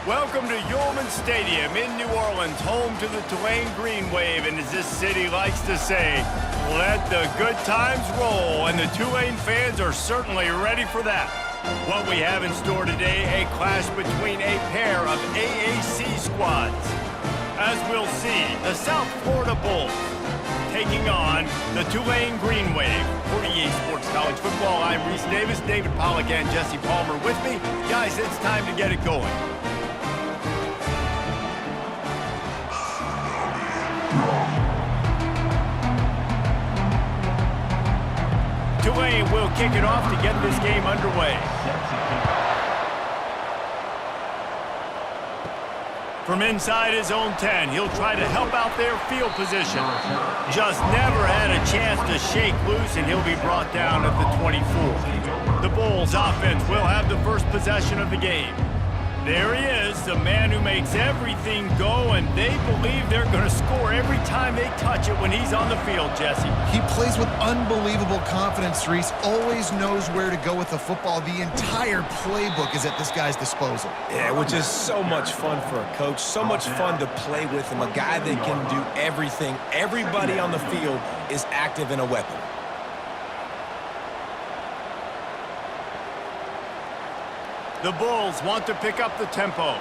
Welcome to Yulman Stadium in New Orleans, home to the Tulane Green Wave, and as this city likes to say, let the good times roll, and the Tulane fans are certainly ready for that. What we have in store today, a clash between a pair of AAC squads. As we'll see, the South Florida Bulls taking on the Tulane Green Wave. For EA Sports College Football, I'm Reese Davis, David Pollack, and Jesse Palmer with me. Guys, it's time to get it going. Tulane will kick it off to get this game underway. From inside his own 10, he'll try to help out their field position. Just never had a chance to shake loose, and he'll be brought down at the 24. The Bulls offense will have the first possession of the game. There he is, the man who makes everything go, and they believe they're going to score every time they touch it when he's on the field, Jesse. He plays with unbelievable confidence, Reese. Always knows where to go with the football. The entire playbook is at this guy's disposal. Yeah, which is so much fun for a coach, so much fun to play with him, a guy that can do everything. Everybody on the field is active in a weapon. The Bulls want to pick up the tempo.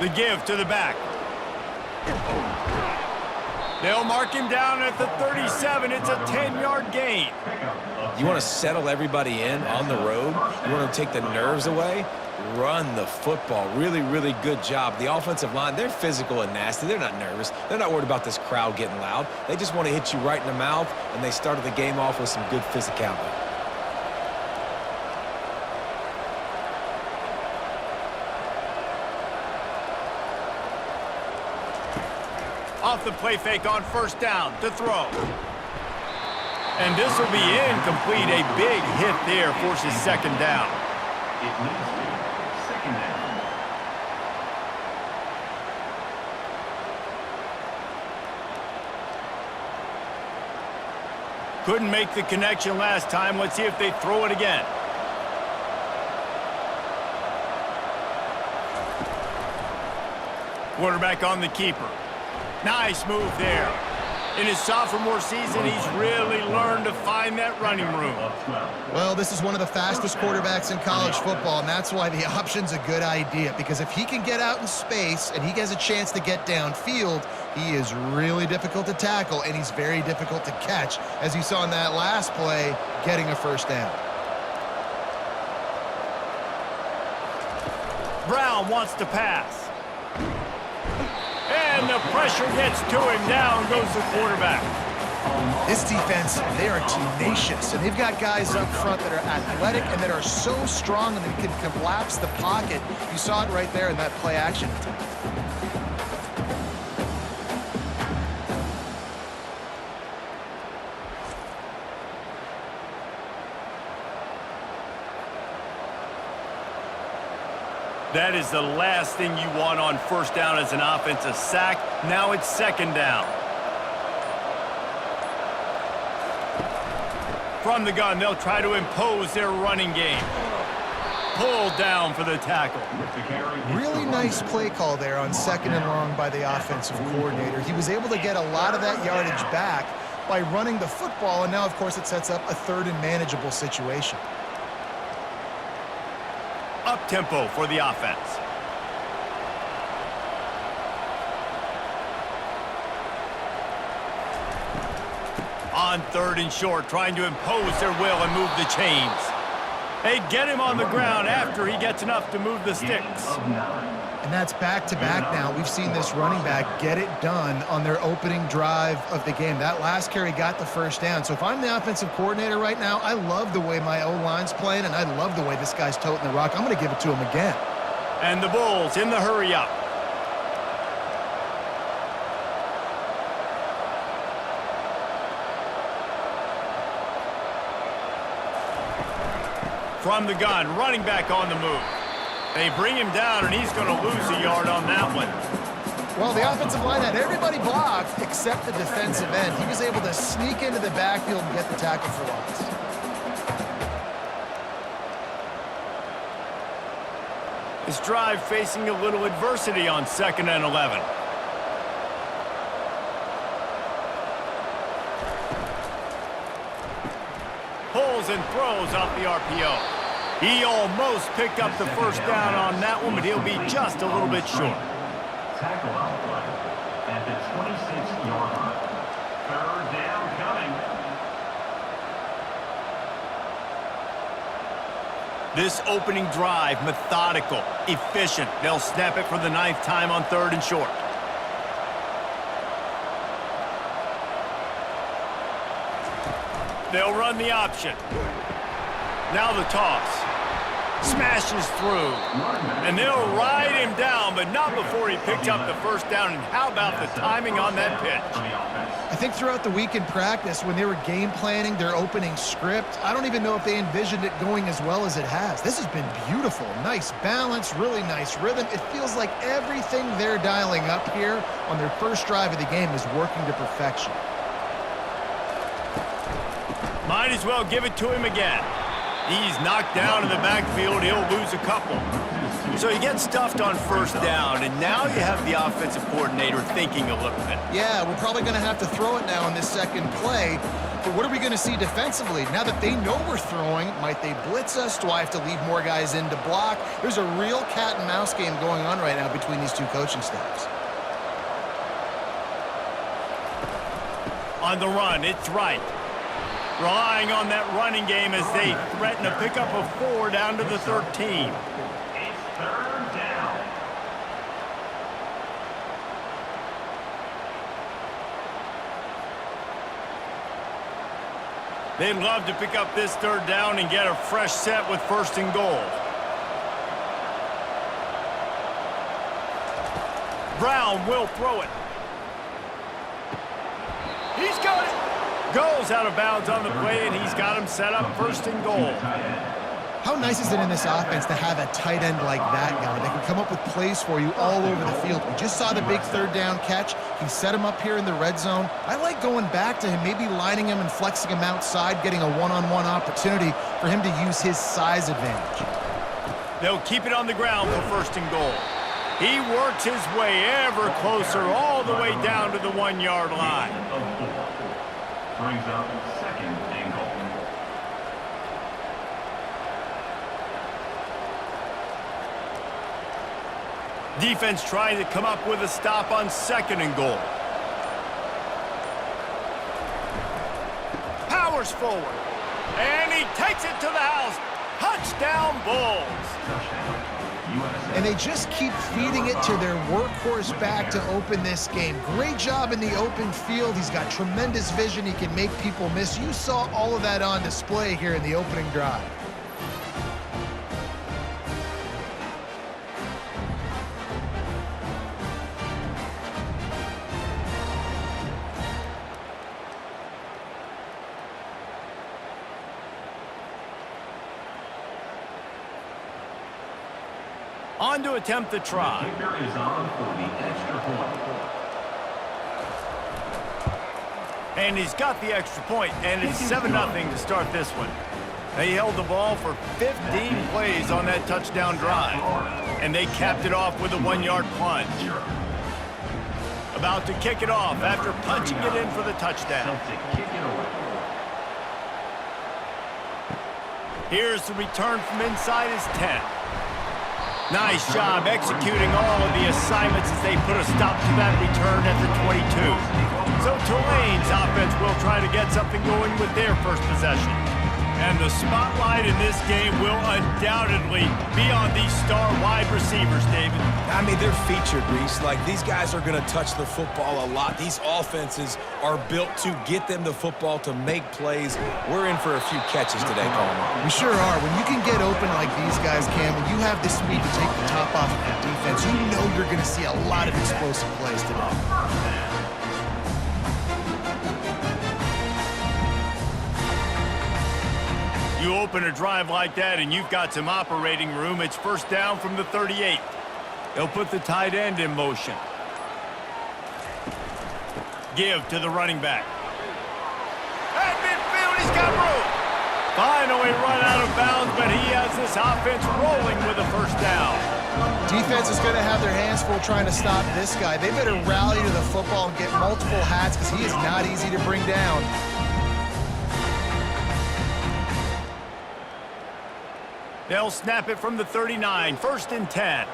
The give to the back. They'll mark him down at the 37. It's a 10-yard gain. You want to settle everybody in on the road? You want to take the nerves away? Run the football. Really, really good job. The offensive line, they're physical and nasty. They're not nervous. They're not worried about this crowd getting loud. They just want to hit you right in the mouth, and they started the game off with some good physicality. Off the play fake on first down to throw. And this will be incomplete. A big hit there forces second down. Couldn't make the connection last time. Let's see if they throw it again. Quarterback on the keeper. Nice move there. In his sophomore season, he's really learned to find that running room. Well, this is one of the fastest quarterbacks in college football, and that's why the option's a good idea, because if he can get out in space and he has a chance to get downfield, he is really difficult to tackle, and he's very difficult to catch, as you saw in that last play, getting a first down. Brown wants to pass. And the pressure gets to him. Down goes the quarterback. This defense, they are tenacious, and they've got guys up front that are athletic and that are so strong and they can collapse the pocket. You saw it right there in that play action attempt. That is the last thing you want on first down as an offensive sack. Now it's second down. From the gun, they'll try to impose their running game. Pulled down for the tackle. Really nice play call there on second and long by the offensive coordinator. He was able to get a lot of that yardage back by running the football, and now, of course, it sets up a third and manageable situation. Up-tempo for the offense. On third and short, trying to impose their will and move the chains. They get him on the ground after he gets enough to move the sticks. And that's back-to-back now. We've seen this running back get it done on their opening drive of the game. That last carry got the first down. So if I'm the offensive coordinator right now, I love the way my O-line's playing, and I love the way this guy's toting the rock. I'm going to give it to him again. And the Bulls in the hurry-up. From the gun, running back on the move. They bring him down, and he's going to lose a yard on that one. Well, the offensive line had everybody blocked except the defensive end. He was able to sneak into the backfield and get the tackle for loss. His drive facing a little adversity on 2nd and 11. Pulls and throws off the RPO. He almost picked up the first down on that one, but he'll be just a little bit short. Tackle outline at the 26-yard line. 3rd down coming. This opening drive, methodical, efficient. They'll snap it for the 9th time on 3rd and short. They'll run the option. Now the toss. Smashes through. And they'll ride him down, but not before he picked up the first down. And how about the timing on that pitch? I think throughout the week in practice, when they were game planning their opening script, I don't even know if they envisioned it going as well as it has. This has been beautiful. Nice balance, really nice rhythm. It feels like everything they're dialing up here on their first drive of the game is working to perfection. Might as well give it to him again. He's knocked down in the backfield. He'll lose a couple. So he gets stuffed on first down, and now you have the offensive coordinator thinking a little bit. Yeah, we're probably going to have to throw it now in this second play. But what are we going to see defensively? Now that they know we're throwing, might they blitz us? Do I have to leave more guys in to block? There's a real cat and mouse game going on right now between these two coaching staffs. On the run, it's right. Relying on that running game as they threaten to pick up a 4 down to the 13. It's 3rd down. They'd love to pick up this 3rd down and get a fresh set with 1st and goal. Brown will throw it. He's got it. Goes out of bounds on the play, and he's got him set up 1st and goal. How nice is it in this offense to have a tight end like that guy that can come up with plays for you all over the field? We just saw the big 3rd down catch. He set him up here in the red zone. I like going back to him, maybe lining him and flexing him outside, getting a one-on-one opportunity for him to use his size advantage. They'll keep it on the ground for 1st and goal. He works his way ever closer all the way down to the 1-yard line. Brings up 2nd and goal. Defense trying to come up with a stop on 2nd and goal. Powers forward. And he takes it to the house. Touchdown Bulls. And they just keep feeding it to their workhorse back to open this game. Great job in the open field. He's got tremendous vision. He can make people miss. You saw all of that on display here in the opening drive. On to attempt the try. Kicker is on for the extra point. And he's got the extra point, and it's 7-0 to start this one. They held the ball for 15 plays on that touchdown drive, and they capped it off with a 1-yard plunge. About to kick it off after punching it in for the touchdown. Here's the return from inside his 10. Nice job executing all of the assignments as they put a stop to that return at the 22. So Tulane's offense will try to get something going with their first possession. And the spotlight in this game will undoubtedly be on these star wide receivers, David. I mean, they're featured, Reese. Like, these guys are going to touch the football a lot. These offenses are built to get them the football, to make plays. We're in for a few catches today, Coleman. We sure are. When you can get open like these guys can, when you have the speed to take the top off of your defense, you know you're going to see a lot of explosive plays today. You open a drive like that and you've got some operating room. It's 1st down from the 38. They'll put the tight end in motion. Give to the running back. At midfield, he's got room. Finally run out of bounds, but he has this offense rolling with a first down. Defense is going to have their hands full trying to stop this guy. They better rally to the football and get multiple hats because he is not easy to bring down. They'll snap it from the 39, 1st and 10.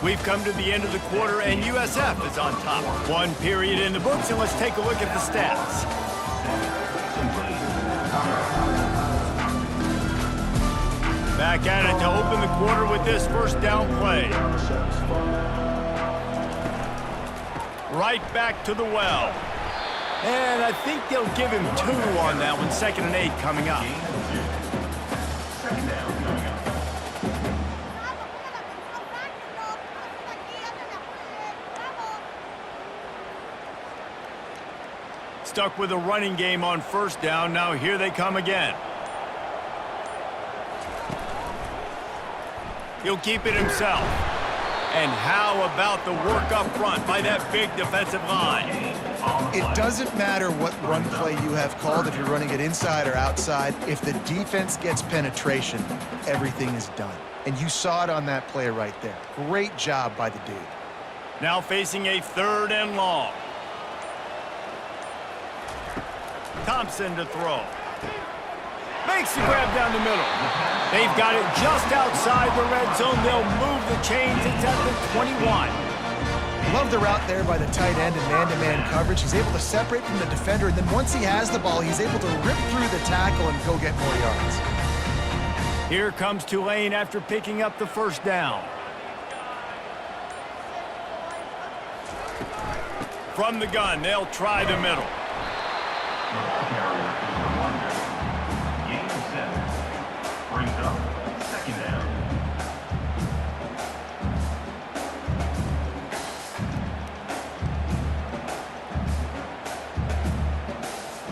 We've come to the end of the quarter, and USF is on top. One period in the books, and let's take a look at the stats. Back at it to open the quarter with this first down play. Right back to the well. And I think they'll give him 2 on that one. 2nd and 8 coming up. Stuck with a running game on first down. Now here they come again. He'll keep it himself. And how about the work up front by that big defensive line? It doesn't matter what run play you have called, if you're running it inside or outside. If the defense gets penetration, everything is done. And you saw it on that play right there. Great job by the dude. Now facing a 3rd and long. Thompson to throw. Makes the grab down the middle. They've got it just outside the red zone. They'll move the chains. It's at the 21. Love the route there by the tight end and man-to-man coverage. He's able to separate from the defender, and then once he has the ball, he's able to rip through the tackle and go get more yards. Here comes Tulane after picking up the first down. From the gun, they'll try the middle. Gain of 7. Brings up 2nd down.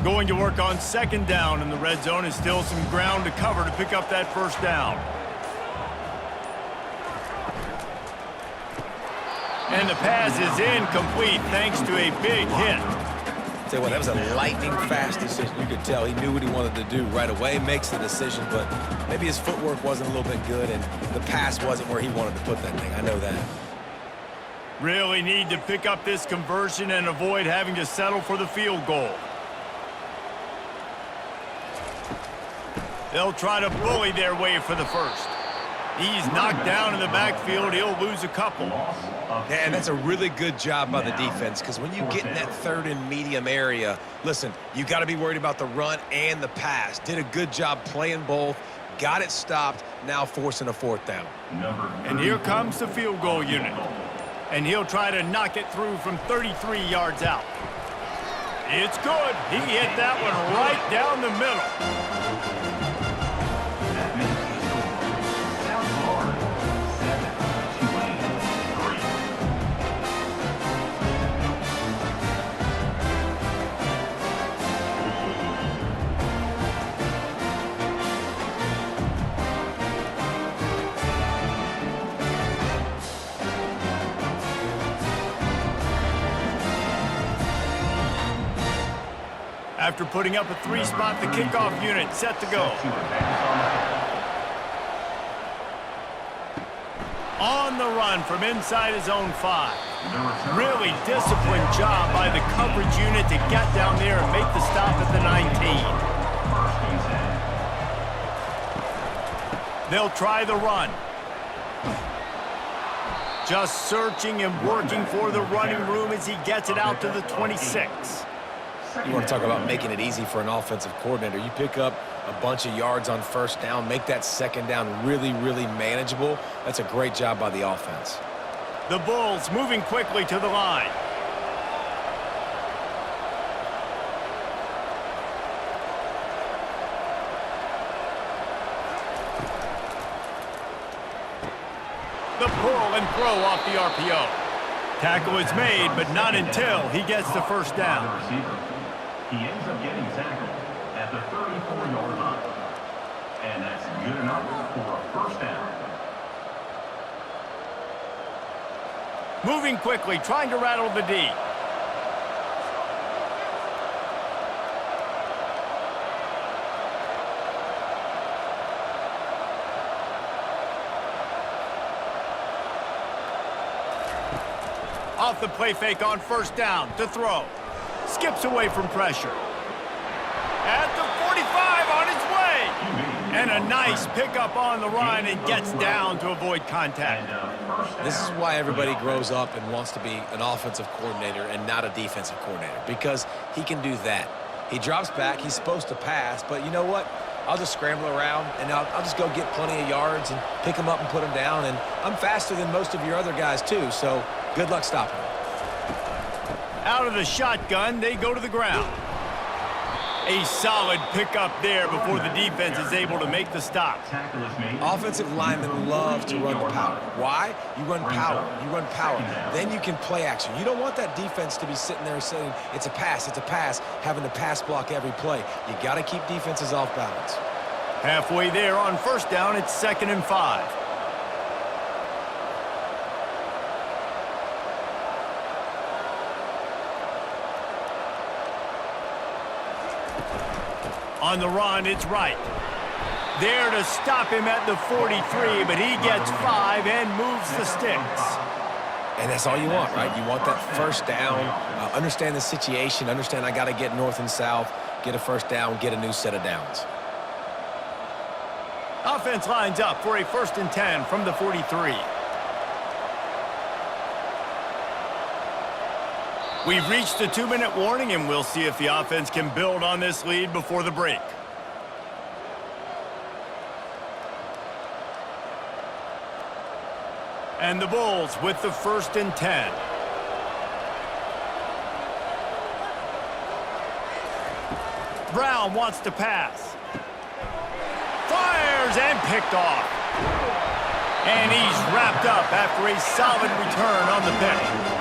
Going to work on 2nd down in the red zone, and still some ground to cover to pick up that first down. And the pass is incomplete thanks to a big hit. Tell you what, that was a lightning-fast decision. You could tell he knew what he wanted to do right away, makes the decision, but maybe his footwork wasn't a little bit good, and the pass wasn't where he wanted to put that thing. I know that. Really need to pick up this conversion and avoid having to settle for the field goal. They'll try to bully their way for the first. He's knocked down in the backfield. He'll lose a couple. Yeah, and that's a really good job by the defense, because when you get in that 3rd and medium area, listen, you got to be worried about the run and the pass. Did a good job playing both, got it stopped, now forcing a 4th down. And here comes the field goal unit. And he'll try to knock it through from 33 yards out. It's good. He hit that one right down the middle. After putting up a 3-spot, the kickoff unit set to go. On the run from inside his own 5. Really disciplined job by the coverage unit to get down there and make the stop at the 19. They'll try the run. Just searching and working for the running room as he gets it out to the 26. You want to talk about making it easy for an offensive coordinator. You pick up a bunch of yards on first down, make that 2nd down really, really manageable. That's a great job by the offense. The Bulls moving quickly to the line. The pull and throw off the RPO. Tackle is made, but not until he gets the first down. He ends up getting tackled at the 34-yard line. And that's good enough for a first down. Moving quickly, trying to rattle the D. Off the play fake on first down to throw. Skips away from pressure. At the 45 on his way. And a nice pickup on the run and gets down to avoid contact. This is why everybody grows up and wants to be an offensive coordinator and not a defensive coordinator, because he can do that. He drops back, he's supposed to pass, but you know what? I'll just scramble around, and I'll just go get plenty of yards and pick them up and put them down, and I'm faster than most of your other guys too, so good luck stopping him. Out of the shotgun, they go to the ground. A solid pickup there before the defense is able to make the stop. Offensive linemen love to run the power. Why? You run power. You run power. Then you can play action. You don't want that defense to be sitting there saying, it's a pass, having to pass block every play. You got to keep defenses off balance. Halfway there on first down, it's 2nd and 5. On the run, it's right. There to stop him at the 43, but he gets 5 and moves the sticks. And that's all you want, right? You want that first down, understand the situation, understand I got to get north and south, get a first down, get a new set of downs. Offense lines up for a 1st and 10 from the 43. We've reached the 2-minute warning, and we'll see if the offense can build on this lead before the break. And the Bulls with the 1st and 10. Brown wants to pass. Fires and picked off. And he's wrapped up after a solid return on the pick.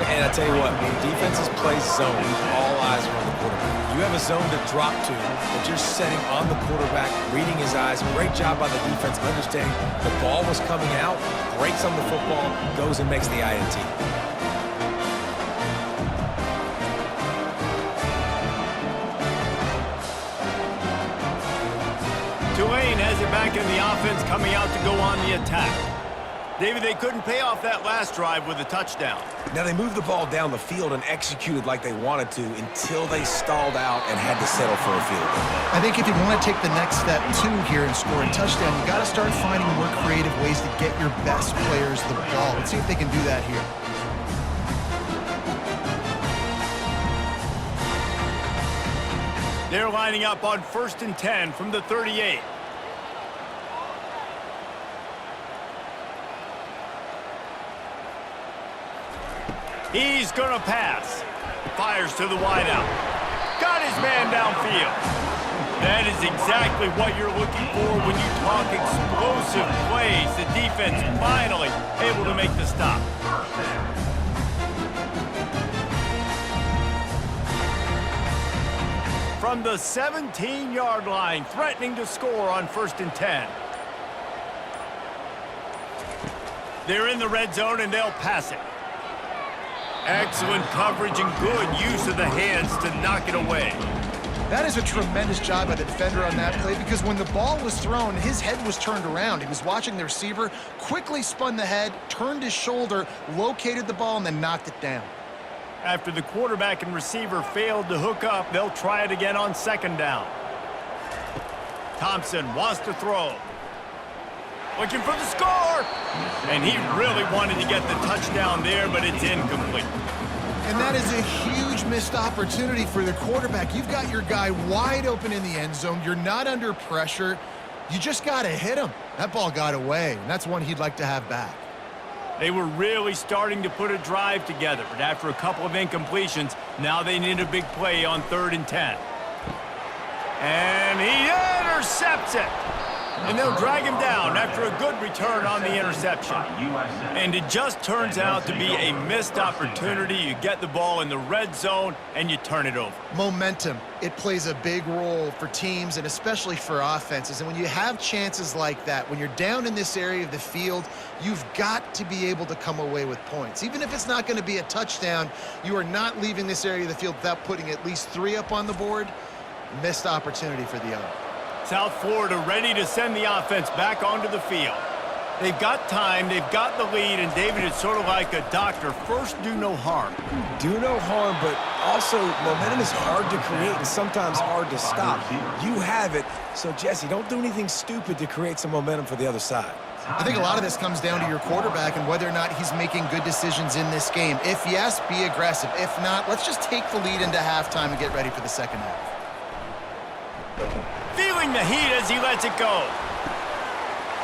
And I tell you what, when defenses play zone, all eyes are on the quarterback. You have a zone to drop to, but you're setting on the quarterback, reading his eyes. Great job by the defense, understanding the ball was coming out, breaks on the football, goes and makes the INT. Tulane has it back in the offense, coming out to go on the attack. David, they couldn't pay off that last drive with a touchdown. Now, they moved the ball down the field and executed like they wanted to until they stalled out and had to settle for a field goal. I think if you want to take the next step, too, here and score a touchdown, you got to start finding more creative ways to get your best players the ball. Let's see if they can do that here. They're lining up on 1st and 10 from the 38. He's going to pass. Fires to the wideout. Got his man downfield. That is exactly what you're looking for when you talk explosive plays. The defense finally able to make the stop. From the 17-yard line, threatening to score on 1st and 10. They're in the red zone and they'll pass it. Excellent coverage and good use of the hands to knock it away. That is a tremendous job by the defender on that play, because when the ball was thrown, his head was turned around. He was watching the receiver, quickly spun the head, turned his shoulder, located the ball, and then knocked it down. After the quarterback and receiver failed to hook up, they'll try it again on 2nd down. Thompson wants to throw. Looking for the score! And he really wanted to get the touchdown there, but it's incomplete. And that is a huge missed opportunity for the quarterback. You've got your guy wide open in the end zone. You're not under pressure. You just got to hit him. That ball got away, and that's one he'd like to have back. They were really starting to put a drive together, but after a couple of incompletions, now they need a big play on 3rd and 10. And he intercepts it. And they'll drag him down after a good return on the interception. And it just turns out to be a missed opportunity. You get the ball in the red zone, and you turn it over. Momentum, it plays a big role for teams and especially for offenses. And when you have chances like that, when you're down in this area of the field, you've got to be able to come away with points. Even if it's not going to be a touchdown, you are not leaving this area of the field without putting at least 3 up on the board. Missed opportunity for the other. South Florida ready to send the offense back onto the field. They've got time, they've got the lead, and David, it's sort of like a doctor. First, do no harm. Do no harm, but also momentum is hard to create and sometimes hard to stop. You have it, so Jesse, don't do anything stupid to create some momentum for the other side. I think a lot of this comes down to your quarterback and whether or not he's making good decisions in this game. If yes, be aggressive. If not, let's just take the lead into halftime and get ready for the second half. Feeling the heat as he lets it go.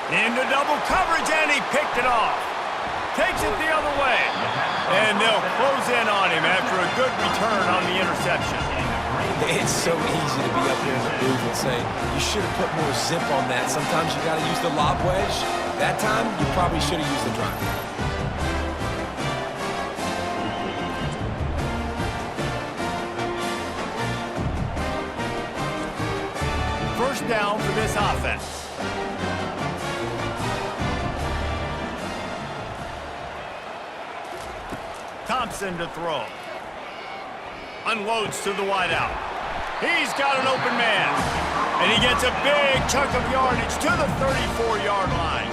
Into double coverage, and he picked it off. Takes it the other way. And they'll close in on him after a good return on the interception. It's so easy to be up here in the booth and say, you should have put more zip on that. Sometimes you got to use the lob wedge. That time, you probably should have used the drive. First down for this offense. Thompson to throw. Unloads to the wideout. He's got an open man. And he gets a big chunk of yardage to the 34-yard line.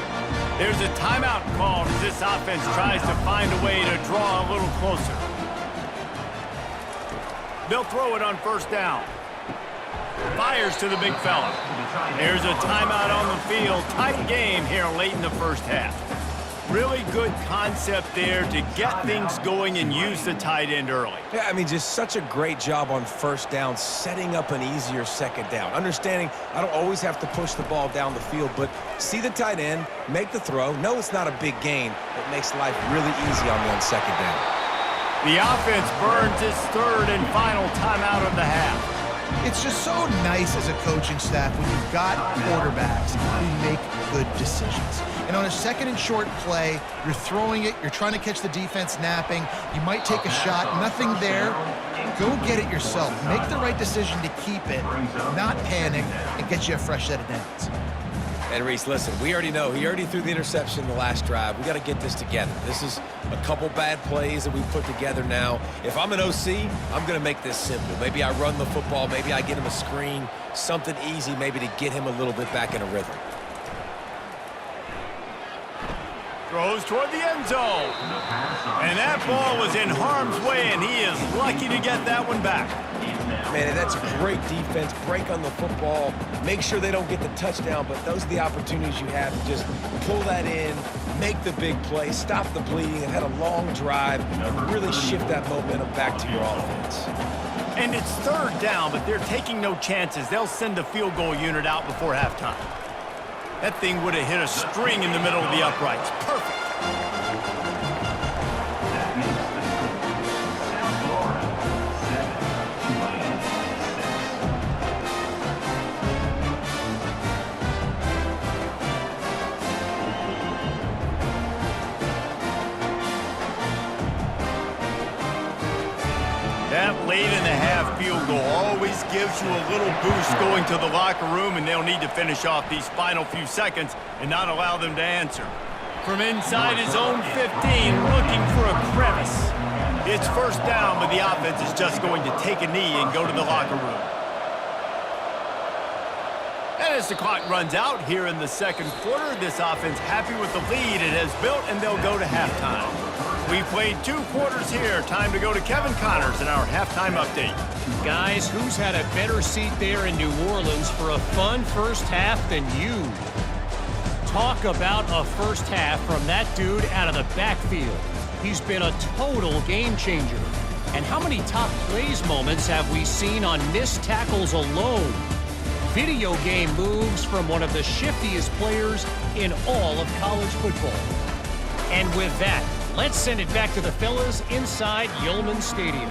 There's a timeout called as this offense tries to find a way to draw a little closer. They'll throw it on first down. Fires to the big fella. There's a timeout on the field. Tight game here late in the first half. Really good concept there to get things going and use the tight end early. Yeah, I mean, just such a great job on first down, setting up an easier second down. Understanding I don't always have to push the ball down the field, but see the tight end, make the throw. No, it's not a big gain. It makes life really easy on me on second down. The offense burns its third and final timeout of the half. It's just so nice as a coaching staff when you've got quarterbacks who make good decisions. And on a second and short play, you're throwing it, you're trying to catch the defense napping, you might take a shot, nothing there. Go get it yourself. Make the right decision to keep it, not panic, and get you a fresh set of downs. And Reese, listen, we already know he already threw the interception in the last drive. We got to get this together. This is a couple bad plays that we put together now. If I'm an OC, I'm going to make this simple. Maybe I run the football, maybe I get him a screen, something easy maybe to get him a little bit back in a rhythm. Throws toward the end zone. And that ball was in harm's way, and he is lucky to get that one back. Man, that's a great defense. Break on the football. Make sure they don't get the touchdown, but those are the opportunities you have to just pull that in, make the big play, stop the bleeding, and had a long drive, and really shift that momentum back to your offense. And it's third down, but they're taking no chances. They'll send the field goal unit out before halftime. That thing would have hit a string in the middle of the uprights. Perfect. That late in the half field goal always gives you a little boost going to the locker room, and they'll need to finish off these final few seconds and not allow them to answer. From inside his own 15, looking for a crevice. It's first down, but the offense is just going to take a knee and go to the locker room. And as the clock runs out here in the second quarter, this offense happy with the lead it has built, and they'll go to halftime. We've played 2 quarters here. Time to go to Kevin Connors in our halftime update. Guys, who's had a better seat there in New Orleans for a fun first half than you? Talk about a first half from that dude out of the backfield. He's been a total game changer. And how many top plays moments have we seen on missed tackles alone? Video game moves from one of the shiftiest players in all of college football. And with that, let's send it back to the fellas inside Yulman Stadium.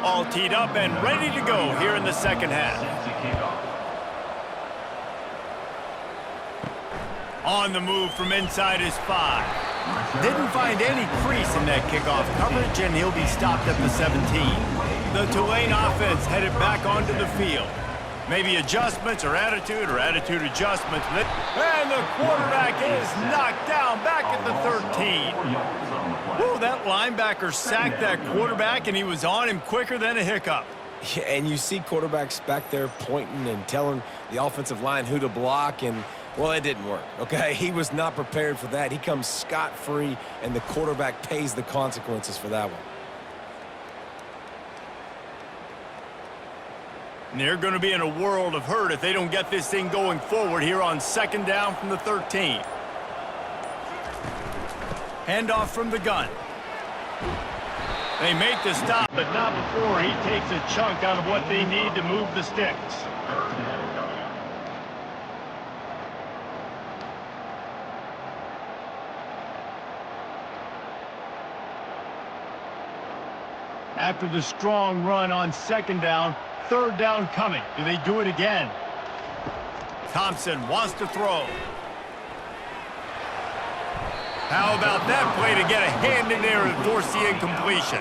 All teed up and ready to go here in the second half. Set to kick off. On the move from inside his 5. Didn't find any crease in that kickoff coverage, and he'll be stopped at the 17. The Tulane offense headed back onto the field. Maybe adjustments or attitude adjustments. And the quarterback is knocked down back at the 13. Whoa, that linebacker sacked that quarterback, and he was on him quicker than a hiccup. Yeah, and you see quarterbacks back there pointing and telling the offensive line who to block, and, well, it didn't work, okay? He was not prepared for that. He comes scot-free, and the quarterback pays the consequences for that one. And they're going to be in a world of hurt if they don't get this thing going forward here on second down from the 13. Handoff from the gun. They make the stop, but not before he takes a chunk out of what they need to move the sticks. After the strong run on second down, third down coming. Do they do it again? Thompson wants to throw. How about that play to get a hand in there and force the incompletion?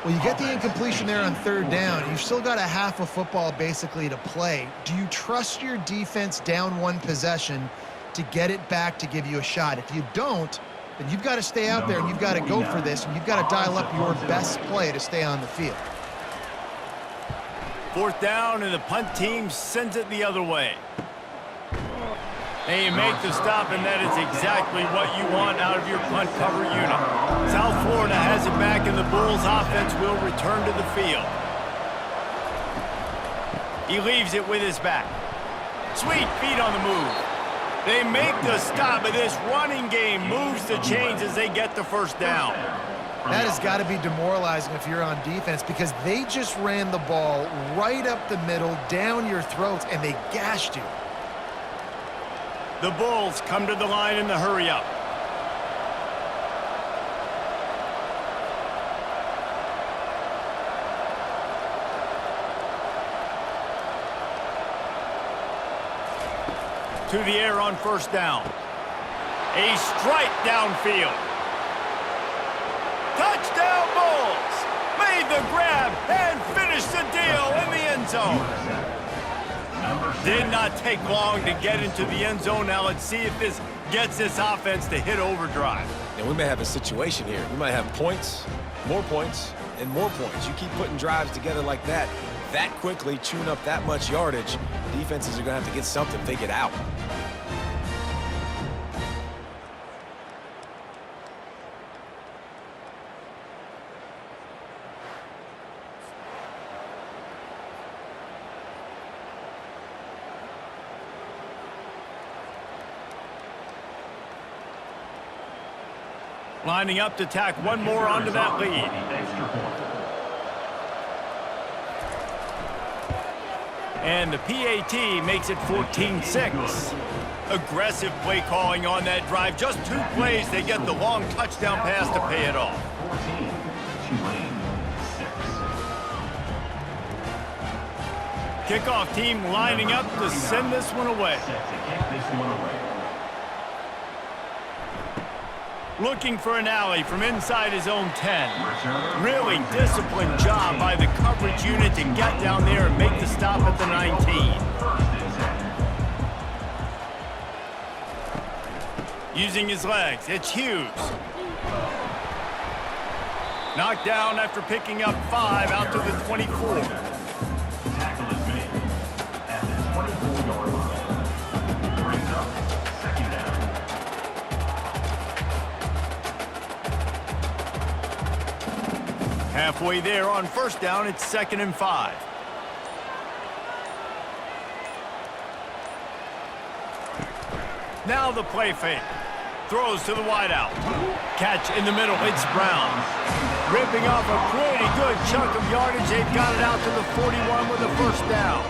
Well, you get the incompletion there on third down. You've still got a half a football basically to play. Do you trust your defense down one possession to get it back to give you a shot? If you don't, then you've got to stay out there and you've got to go for this, and you've got to dial up your best play to stay on the field. Fourth down, and the punt team sends it the other way. They make the stop, and that is exactly what you want out of your punt cover unit. South Florida has it back, and the Bulls offense will return to the field. He leaves it with his back. Sweet feet on the move. They make the stop, and this running game moves the chains as they get the first down. That has got to be demoralizing if you're on defense, because they just ran the ball right up the middle, down your throats, and they gashed you. The Bulls come to the line in the hurry-up. To the air on first down. A strike downfield. Touchdown Bulls! Made the grab and finished the deal in the end zone. Did not take long to get into the end zone. Now let's see if this gets this offense to hit overdrive. And we may have a situation here. We might have points, and more points. You keep putting drives together like that quickly, chewing up that much yardage, defenses are going to have to get something figured out. Lining up to tack one more onto that lead. And the PAT makes it 14-6. Aggressive play calling on that drive. Just 2 plays, they get the long touchdown pass to pay it off. 14, Tulane 6. Kickoff team lining up to send this one away. Set to kick this one away. Looking for an alley from inside his own 10. Really disciplined job by the coverage unit to get down there and make the stop at the 19. Using his legs, it's Hughes. Knocked down after picking up 5 out to the 24. Tackle is made at the 24-yard line. Brings up second down. Halfway there on first down, it's 2nd and 5. Now the play fake. Throws to the wideout. Catch in the middle, it's Brown. Ripping off a pretty good chunk of yardage. They've got it out to the 41 with a first down.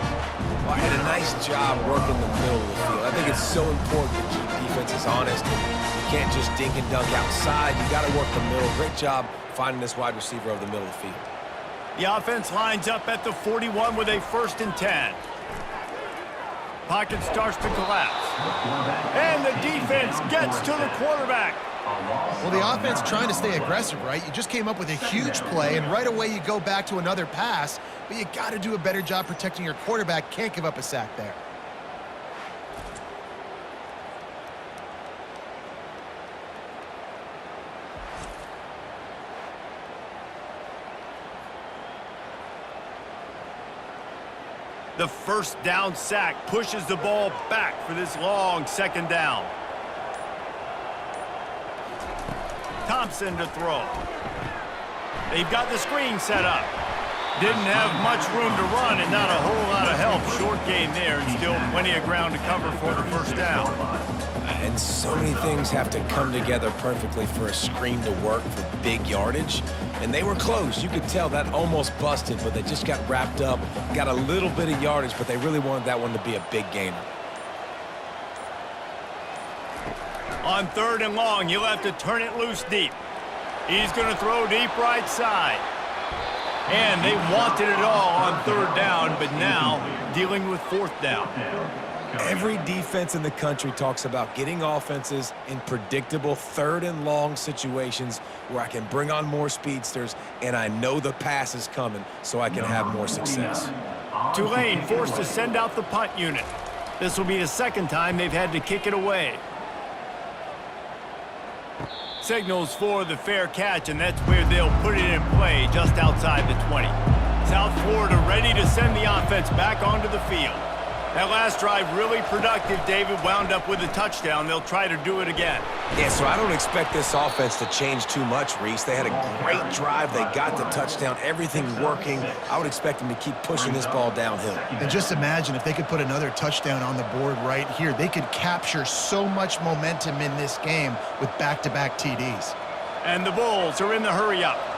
Well, and a nice job working the middle of the field. I think it's so important to keep defenses honest. You can't just dink and dunk outside. You got to work the middle. Great job finding this wide receiver over the middle of the field. The offense lines up at the 41 with a 1st and 10. Pocket starts to collapse. And the defense gets to the quarterback. Well, the offense trying to stay aggressive, right? You just came up with a huge play, and right away you go back to another pass, but you got to do a better job protecting your quarterback. Can't give up a sack there. The 1st down sack pushes the ball back for this long 2nd down. Thompson to throw. They've got the screen set up. Didn't have much room to run and not a whole lot of help. Short gain there and still plenty of ground to cover for the 1st down. And so many things have to come together perfectly for a screen to work for big yardage. And they were close. You could tell that almost busted, but they just got wrapped up, got a little bit of yardage, but they really wanted that one to be a big gainer. On 3rd and long, you'll have to turn it loose deep. He's going to throw deep right side. And they wanted it all on 3rd down, but now dealing with 4th down. Every defense in the country talks about getting offenses in predictable 3rd and long situations where I can bring on more speedsters and I know the pass is coming so I can have more success. Tulane forced to send out the punt unit. This will be the 2nd time they've had to kick it away. Signals for the fair catch, and that's where they'll put it in play just outside the 20. South Florida ready to send the offense back onto the field. That last drive really productive. David wound up with a touchdown. They'll try to do it again. Yeah, so I don't expect this offense to change too much, Reese. They had a great drive. They got the touchdown. Everything working. I would expect them to keep pushing this ball downhill. And just imagine if they could put another touchdown on the board right here. They could capture so much momentum in this game with back-to-back TDs. And the Bulls are in the hurry-up.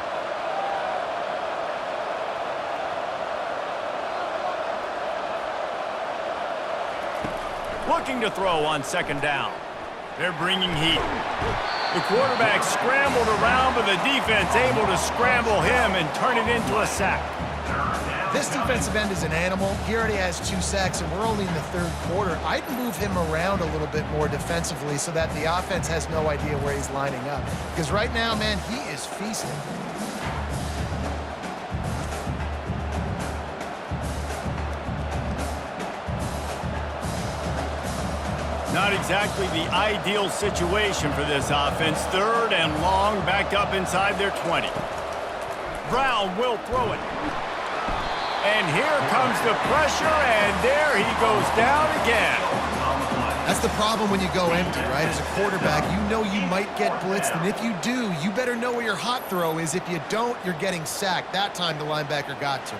Looking to throw on 2nd down. They're bringing heat. The quarterback scrambled around, but the defense able to scramble him and turn it into a sack. This defensive end is an animal. He already has 2 sacks, and we're only in the 3rd quarter. I'd move him around a little bit more defensively so that the offense has no idea where he's lining up. Because right now, man, he is feasting. Not exactly the ideal situation for this offense. 3rd and long, back up inside their 20. Brown will throw it. And here comes the pressure, and there he goes down again. That's the problem when you go empty, right? As a quarterback, you know you might get blitzed, and if you do, you better know where your hot throw is. If you don't, you're getting sacked. That time the linebacker got to.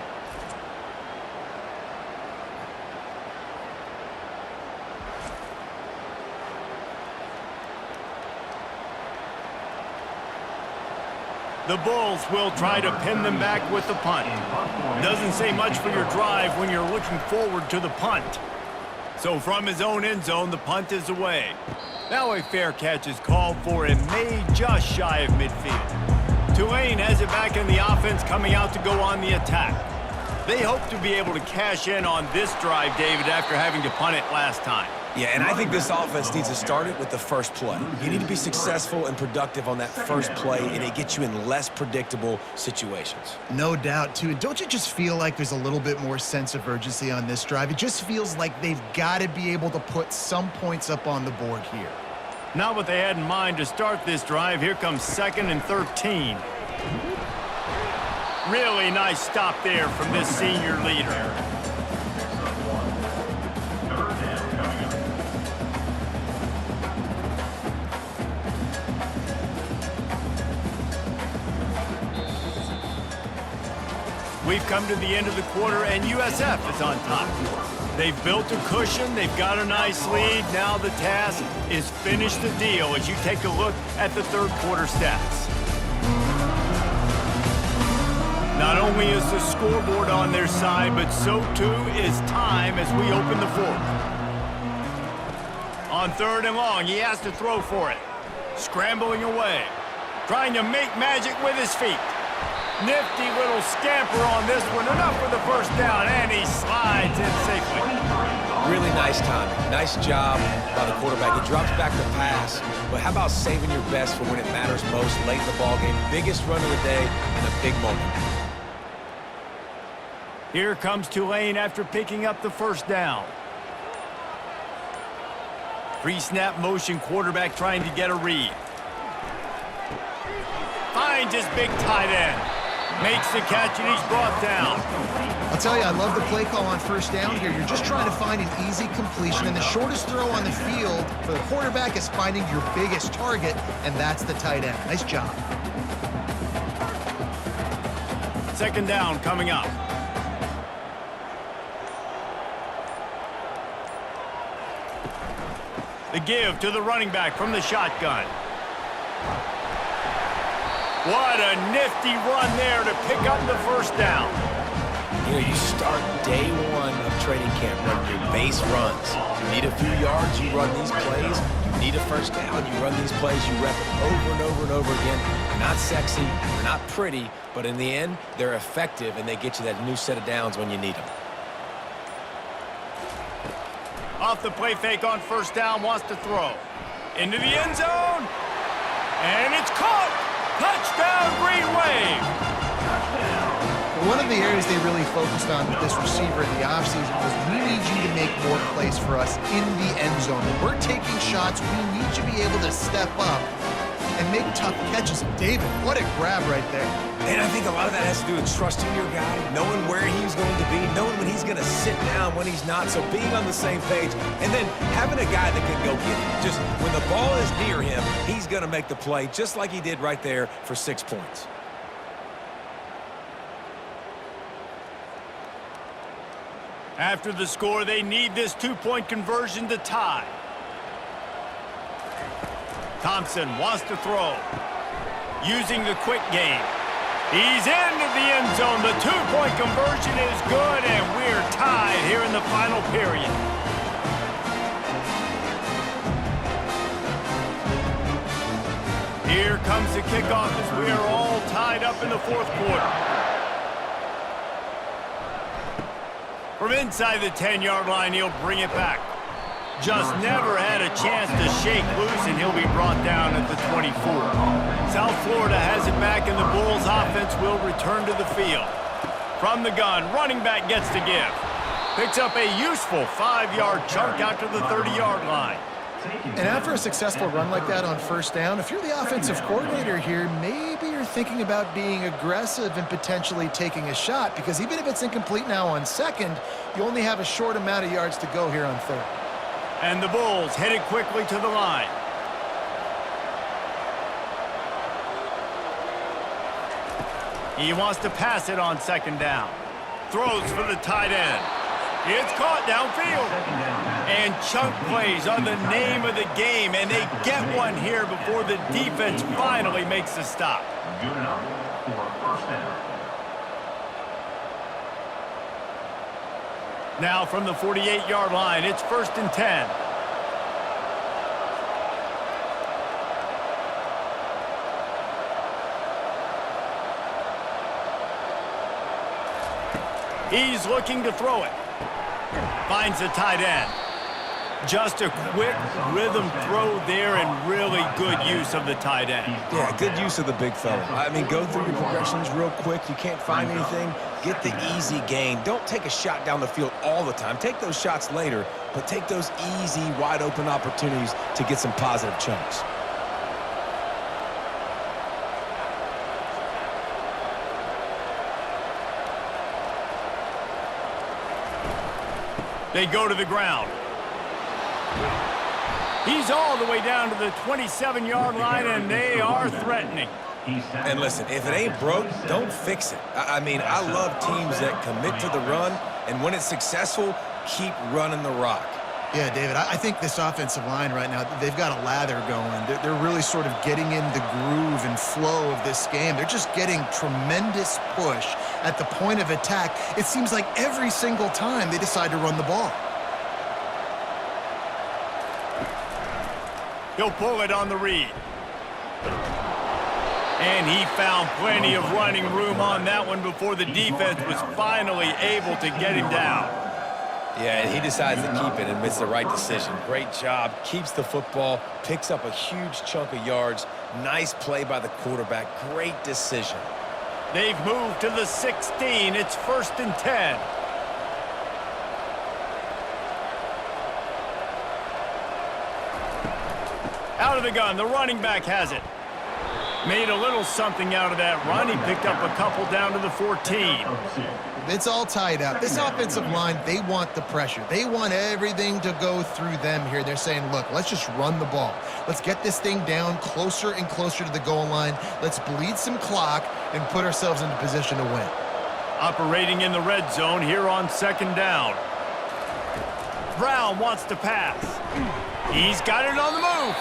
The Bulls will try to pin them back with the punt. Doesn't say much for your drive when you're looking forward to the punt. So from his own end zone, the punt is away. Now a fair catch is called for and made just shy of midfield. Tulane has it back in the offense, coming out to go on the attack. They hope to be able to cash in on this drive, David, after having to punt it last time. Yeah, and I think this offense needs to start it with the first play. You need to be successful and productive on that first play, and it gets you in less predictable situations. No doubt, too. And don't you just feel like there's a little bit more sense of urgency on this drive? It just feels like they've got to be able to put some points up on the board here. Not what they had in mind to start this drive. Here comes 2nd and 13. Really nice stop there from this senior leader. We've come to the end of the quarter, and USF is on top. They've built a cushion. They've got a nice lead. Now the task is finish the deal as you take a look at the 3rd quarter stats. Not only is the scoreboard on their side, but so too is time as we open the 4th. On 3rd and long, he has to throw for it. Scrambling away. Trying to make magic with his feet. Nifty little scamper on this one. Enough for the first down, and he slides in safely. Really nice timing. Nice job by the quarterback. He drops back the pass, but how about saving your best for when it matters most late in the ballgame? Biggest run of the day and a big moment. Here comes Tulane after picking up the first down. Pre-snap motion quarterback trying to get a read. Finds his big tight end. Makes the catch, and he's brought down. I'll tell you, I love the play call on first down here. You're just trying to find an easy completion, and the shortest throw on the field for the quarterback is finding your biggest target, and that's the tight end. Nice job. Second down coming up. The give to the running back from the shotgun. What a nifty run there to pick up the first down. You know, you start day one of training camp running your base runs. You need a few yards, you run these plays. You need a first down, you run these plays. You rep it over and over and over again. They're not sexy, they're not pretty, but in the end, they're effective, and they get you that new set of downs when you need them. Off the play fake on first down, wants to throw. Into the end zone. And it's caught. Touchdown, Green Wave. One of the areas they really focused on with this receiver in the offseason was we need you to make more plays for us in the end zone. When we're taking shots, we need you to be able to step up and make tough catches. David, what a grab right there. And I think a lot of that has to do with trusting your guy, knowing where he's going to be, knowing when he's going to sit down, when he's not. So being on the same page, and then having a guy that can go get it. Just when the ball is near him, he's going to make the play, just like he did right there for 6 points. After the score, they need this two-point conversion to tie. Thompson wants to throw. Using the quick game. He's into the end zone. The two-point conversion is good, and we're tied here in the final period. Here comes the kickoff as we are all tied up in the fourth quarter. From inside the 10-yard line, he'll bring it back. Just never had a chance to shake loose, and he'll be brought down at the 24. South Florida has it back, and the Bulls offense will return to the field. From the gun, running back gets the give. Picks up a useful 5-yard chunk out to the 30-yard line. And after a successful run like that on first down, if you're the offensive coordinator here, maybe you're thinking about being aggressive and potentially taking a shot, because even if it's incomplete now on second, you only have a short amount of yards to go here on third. And the Bulls headed quickly to the line. He wants to pass it on second down. Throws for the tight end. It's caught downfield. And chunk plays are the name of the game, and they get one here before the defense finally makes the stop. Good enough for a first down. Now from the 48-yard line, it's 1st and 10. He's looking to throw it. Finds the tight end. Just a quick rhythm throw there, and really good use of the tight end. Yeah, good use of the big fella. I mean, go through your progressions real quick. You can't find anything, get the easy gain. Don't take a shot down the field all the time. Take those shots later, but take those easy, wide-open opportunities to get some positive chunks. They go to the ground. He's all the way down to the 27-yard line, and they are threatening. And listen, if it ain't broke, don't fix it. I mean, I love teams that commit to the run, and when it's successful, keep running the rock. Yeah, David, I think this offensive line right now, they've got a lather going. They're really sort of getting in the groove and flow of this game. They're just getting tremendous push at the point of attack. It seems like every single time they decide to run the ball. He'll pull it on the read. And he found plenty of running room on that one before the defense was finally able to get him down. Yeah, and he decides to keep it and makes the right decision. Great job. Keeps the football, picks up a huge chunk of yards. Nice play by the quarterback. Great decision. They've moved to the 16. It's 1st and 10. Out of the gun, the running back has it. Made a little something out of that run. He picked up a couple down to the 14. It's all tied up. This offensive line, they want the pressure. They want everything to go through them here. They're saying, look, let's just run the ball. Let's get this thing down closer and closer to the goal line. Let's bleed some clock and put ourselves into position to win. Operating in the red zone here on 2nd down. Brown wants to pass. He's got it on the move.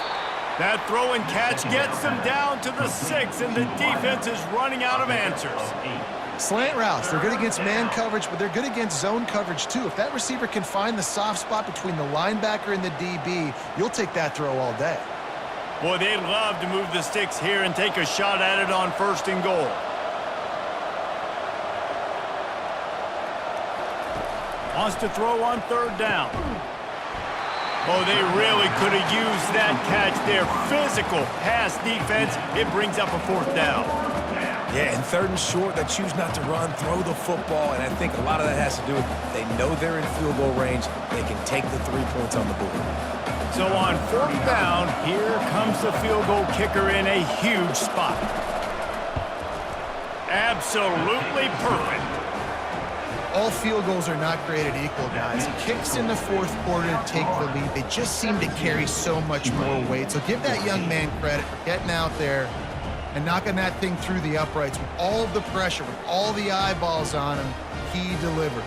That throw and catch gets them down to the 6, and the defense is running out of answers. Slant routes, they're good against man coverage, but they're good against zone coverage too. If that receiver can find the soft spot between the linebacker and the DB, you'll take that throw all day. Boy, they'd love to move the sticks here and take a shot at it on 1st and goal. Wants to throw on 3rd down. Oh, they really could have used that catch there. Physical pass defense. It brings up a 4th down. Yeah, and 3rd and short, they choose not to run, throw the football, and I think a lot of that has to do with they know they're in field goal range. They can take the 3 points on the board. So on 4th down, here comes the field goal kicker in a huge spot. Absolutely perfect. All field goals are not created equal, guys. Kicks in the 4th quarter to take the lead. They just seem to carry so much more weight. So give that young man credit for getting out there and knocking that thing through the uprights with all of the pressure, with all the eyeballs on him. He delivered.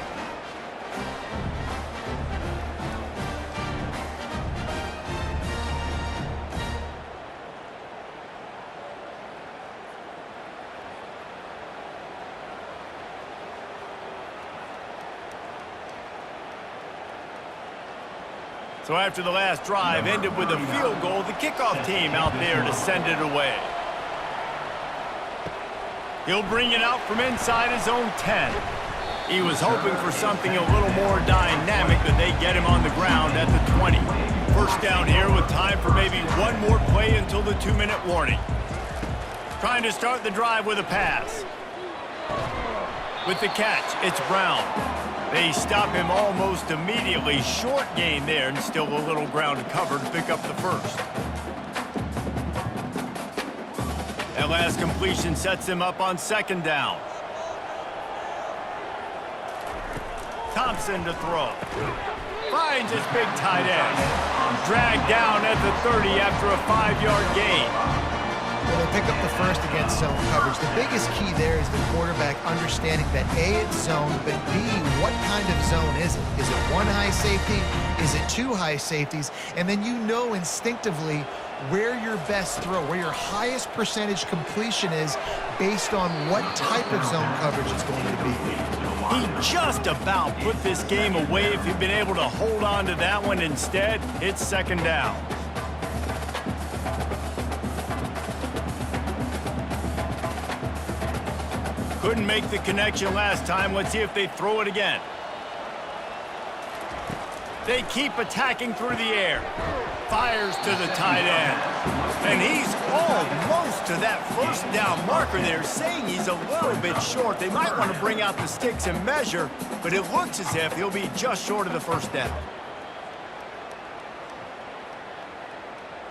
So after the last drive ended with a field goal, the kickoff team out there to send it away. He'll bring it out from inside his own 10. He was hoping for something a little more dynamic, but they get him on the ground at the 20. 1st down here with time for maybe one more play until the 2-minute warning. Trying to start the drive with a pass. With the catch, it's Brown. They stop him almost immediately. Short gain there, and still a little ground to cover to pick up the 1st. That last completion sets him up on 2nd down. Thompson to throw. Finds his big tight end. Dragged down at the 30 after a 5-yard gain. Well, they pick up the 1st against zone coverage. The biggest key there is the quarterback understanding that A, it's zone, but B, what kind of zone is it? Is it 1 high safety? Is it 2 high safeties? And then you know instinctively where your best throw, where your highest percentage completion is based on what type of zone coverage it's going to be. He just about put this game away if he'd been able to hold on to that one. Instead, it's 2nd down. Couldn't make the connection last time. Let's see if they throw it again. They keep attacking through the air. Fires to the tight end. And he's almost to that 1st down marker there, saying he's a little bit short. They might want to bring out the sticks and measure, but it looks as if he'll be just short of the 1st down.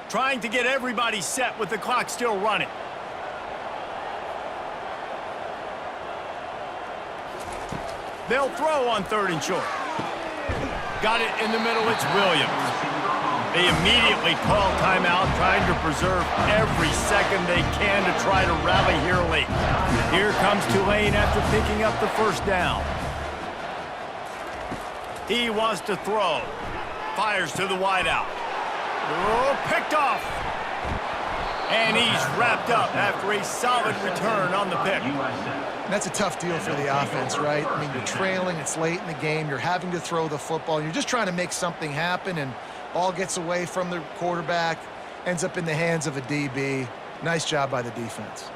Trying to get everybody set with the clock still running. They'll throw on 3rd and short. Got it in the middle, it's Williams. They immediately call timeout, trying to preserve every second they can to try to rally here late. Here comes Tulane after picking up the 1st down. He wants to throw. Fires to the wideout. Oh, picked off. And he's wrapped up after a solid return on the pick. That's a tough deal for the offense, right? I mean, you're trailing, it's late in the game, you're having to throw the football, you're just trying to make something happen, and ball gets away from the quarterback, ends up in the hands of a DB. Nice job by the defense.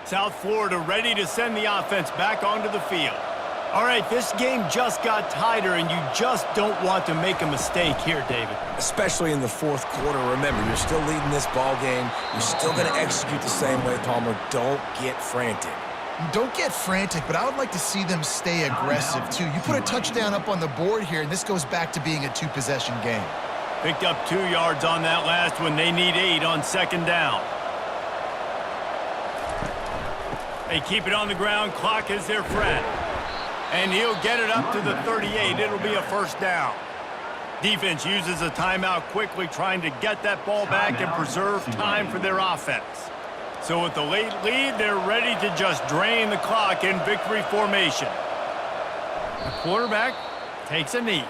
South Florida ready to send the offense back onto the field. All right, this game just got tighter, and you just don't want to make a mistake here, David. Especially in the fourth quarter. Remember, you're still leading this ball game. You're still going to execute the same way, Palmer. Don't get frantic. Don't get frantic, but I would like to see them stay aggressive, too. You put a touchdown up on the board here, and this goes back to being a two-possession game. Picked up 2 yards on that last one. They need 8 on second down. They keep it on the ground. Clock is their friend. And he'll get it up to the 38. It'll be a first down. Defense uses a timeout quickly, trying to get that ball back and preserve time for their offense. So with the late lead, they're ready to just drain the clock in victory formation. The quarterback takes a knee.